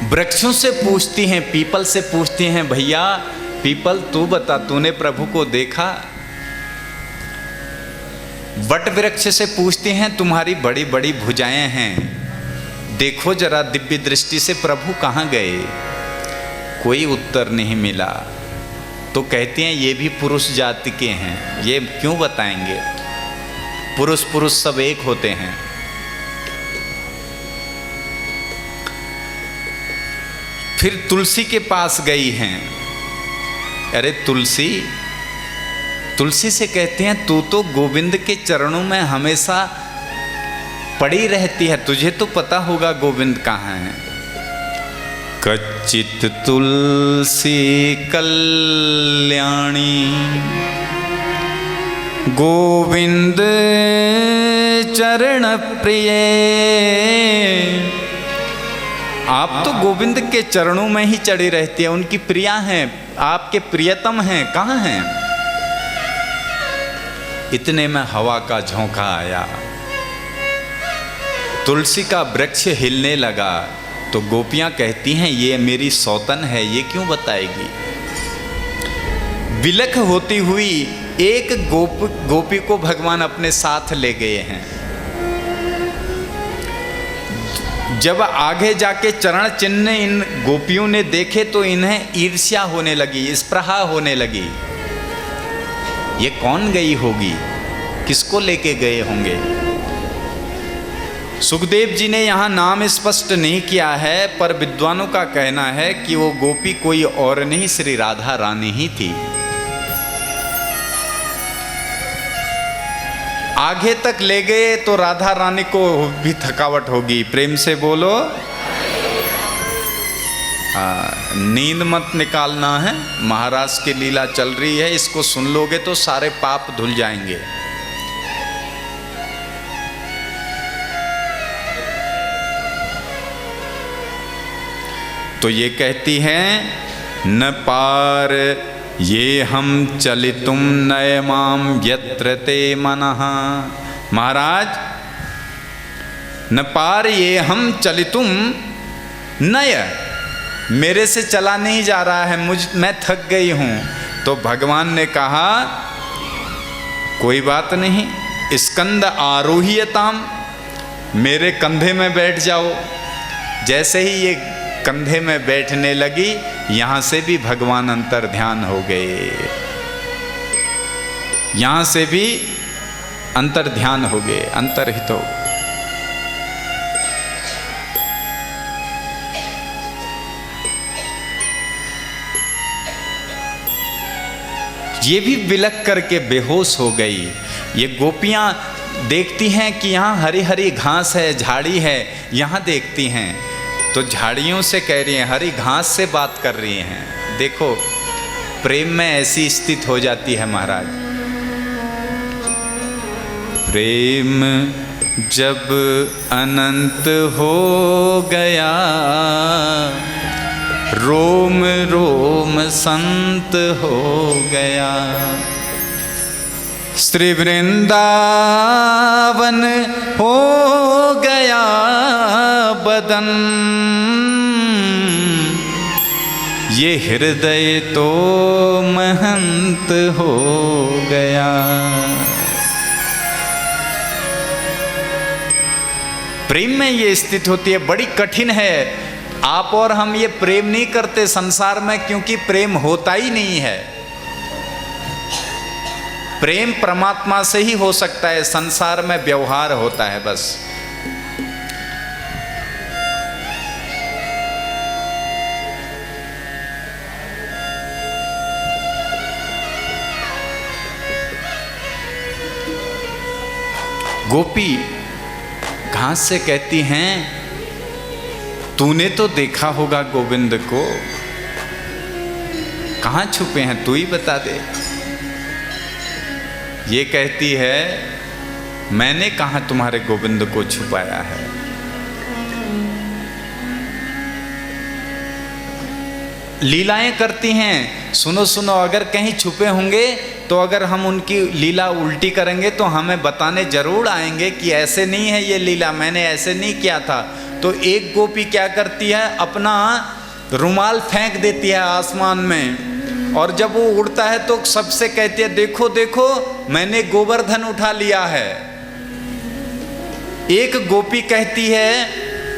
वृक्षों से पूछती हैं, पीपल से पूछती हैं, भैया पीपल तू बता, तूने प्रभु को देखा? वट वृक्ष से पूछते हैं, तुम्हारी बड़ी बड़ी भुजाएं हैं, देखो जरा दिव्य दृष्टि से प्रभु कहाँ गए? कोई उत्तर नहीं मिला। तो कहते हैं ये भी पुरुष जाति के हैं, ये क्यों बताएंगे? पुरुष पुरुष सब एक होते हैं। फिर तुलसी के पास गई हैं। अरे तुलसी, तुलसी से कहते हैं तू तो गोविंद के चरणों में हमेशा पड़ी रहती है, तुझे तो पता होगा गोविंद कहाँ है। कच्चित तुलसी कल्याणी गोविंद चरण प्रिय। आप तो गोविंद के चरणों में ही चढ़ी रहती है, उनकी प्रिया हैं, आपके प्रियतम हैं, कहाँ हैं? इतने में हवा का झोंका आया, तुलसी का वृक्ष हिलने लगा। तो गोपियां कहती हैं ये मेरी सौतन है, ये क्यों बताएगी? विलख होती हुई एक गोपी को भगवान अपने साथ ले गए हैं। जब आगे जाके चरण चिन्ह इन गोपियों ने देखे तो इन्हें ईर्ष्या होने लगी, स्पृहा होने लगी। ये कौन गई होगी, किसको लेके गए होंगे? सुखदेव जी ने यहाँ नाम स्पष्ट नहीं किया है, पर विद्वानों का कहना है कि वो गोपी कोई और नहीं, श्री राधा रानी ही थी। आगे तक ले गए तो राधा रानी को भी थकावट होगी। प्रेम से बोलो, नींद मत निकालना है, महाराज की लीला चल रही है, इसको सुन लोगे तो सारे पाप धुल जाएंगे। तो ये कहती हैं, न पार ये हम चलितुम नयमाम यत्र ते मनः। महाराज, न पार ये हम चलितुम नय, मेरे से चला नहीं जा रहा है, मैं थक गई हूँ। तो भगवान ने कहा कोई बात नहीं, स्कंद आरोह्यताम, मेरे कंधे में बैठ जाओ। जैसे ही ये कंधे में बैठने लगी, यहाँ से भी भगवान अंतर ध्यान हो गए, यहाँ से भी अंतर ध्यान हो गए, अंतर्हित हो। ये भी विलक करके बेहोश हो गई। ये गोपियां देखती हैं कि यहाँ हरी हरी घास है, झाड़ी है, यहाँ देखती हैं तो झाड़ियों से कह रही हैं, हरी घास से बात कर रही हैं। देखो प्रेम में ऐसी स्थिति हो जाती है महाराज। प्रेम जब अनंत हो गया, रोम रोम संत हो गया। श्री वृंदावन हो गया बदन, ये हृदय तो महंत हो गया। प्रेम में ये स्थिति होती है, बड़ी कठिन है। आप और हम ये प्रेम नहीं करते संसार में, क्योंकि प्रेम होता ही नहीं है। प्रेम परमात्मा से ही हो सकता है, संसार में व्यवहार होता है बस। गोपी घास से कहती हैं, तूने तो देखा होगा गोविंद को, कहाँ छुपे हैं तू ही बता दे। ये कहती है, मैंने कहाँ तुम्हारे गोविंद को छुपाया है। लीलाएं करती हैं। सुनो सुनो, अगर कहीं छुपे होंगे तो अगर हम उनकी लीला उल्टी करेंगे तो हमें बताने जरूर आएंगे कि ऐसे नहीं है ये लीला, मैंने ऐसे नहीं किया था। तो एक गोपी क्या करती है, अपना रुमाल फेंक देती है आसमान में, और जब वो उड़ता है तो सबसे कहती है, देखो देखो मैंने गोवर्धन उठा लिया है। एक गोपी कहती है